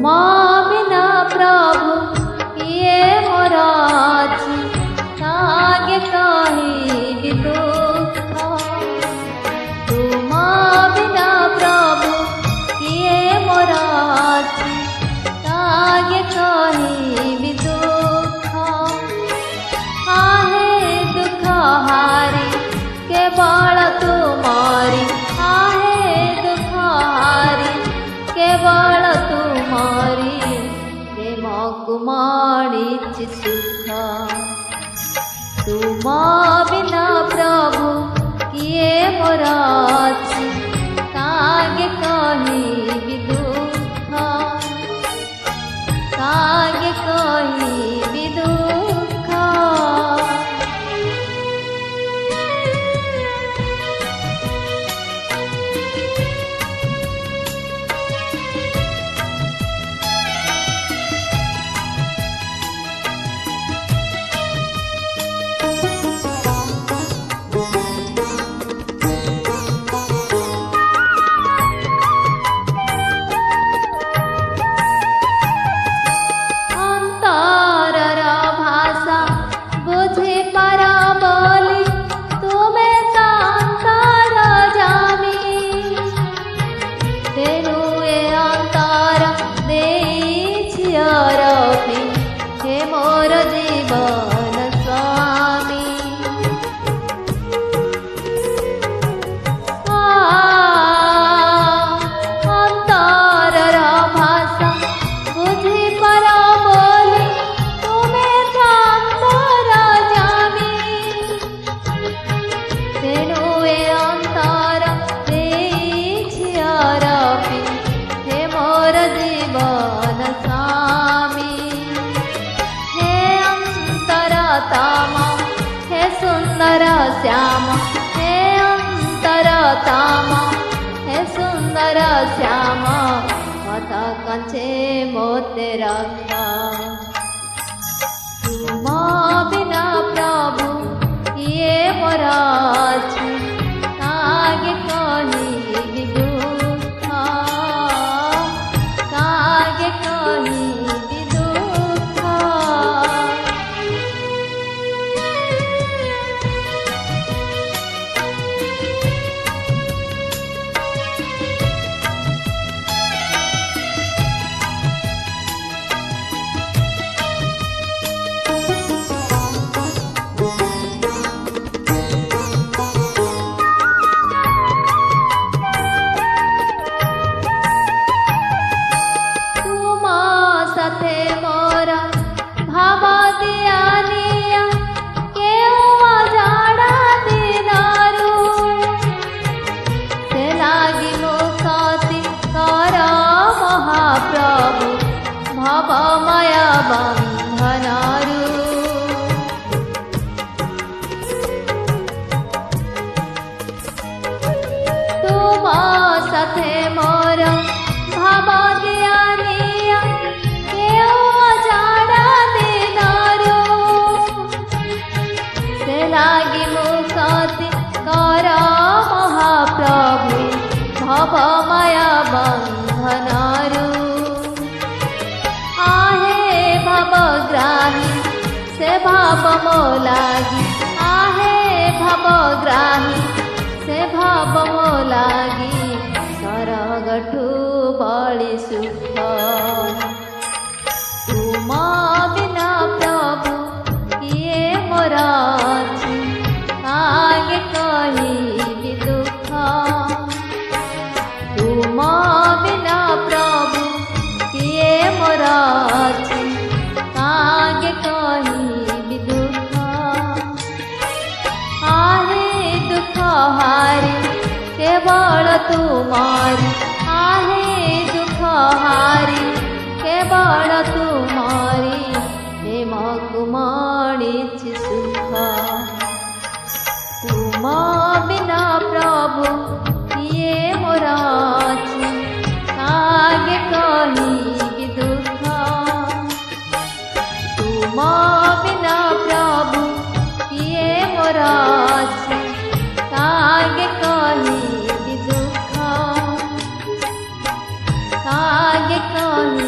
तुमा बिना प्रभु किए मोरा अछि कागे कहिबि दुख। तुमा बिना प्रभु किए मोरा अछि कागे कहिबि दुख। आहे दुख हारी केवल तुमारी, आहे दुख हारी केवल तुमारी प्रेम कुमारी सुख। तुमा बिना प्रभु किए मोरा अछि कागे कहिबि दुख, कागे कहिबि दुख। हे मोर जीवन स्वामी, अंतरर भाषा बुझी पर बोली तुमे अंतर जामी। तेनु ए अंतर देखियारपी हे मोर जीवन स्वामी। हे सुंदर श्याम, हे अंतरतम, हे सुंदर श्याम पथ कंचे मोते रखा। तुमा बिना प्रभु किए मोरा अछि कागे कहिबि दुख, कागे कहिबि दुख। माया बंधनारू तुमा साथे मोर भाव दियानिया केउ अजाड़ा दिनारू। से लागी मुक्ति कर महाप्रभु भव माया बंधनारू। भवग्राही से भाव मोलागी, आहे भवग्राही से भाव मोलागी सरगठु बड़ी सुख। तुमा बिना प्रभु किए मोरा अछि कागे कहिबि दुख। तुमा बिना प्रभु किए मोरा अछि कागे कहिबि दुख। आहे दुख हारी केवल तुमारी, आहे दुख हारी केवल तुमारी प्रेम कुमारी सुख। तुमा बिना प्रभु किए मोरा अछि कागे कहिबि दुख। तुमा बिना प्रभु किए मोरा अछि कागे कहिबि दुख, कागे कहिबि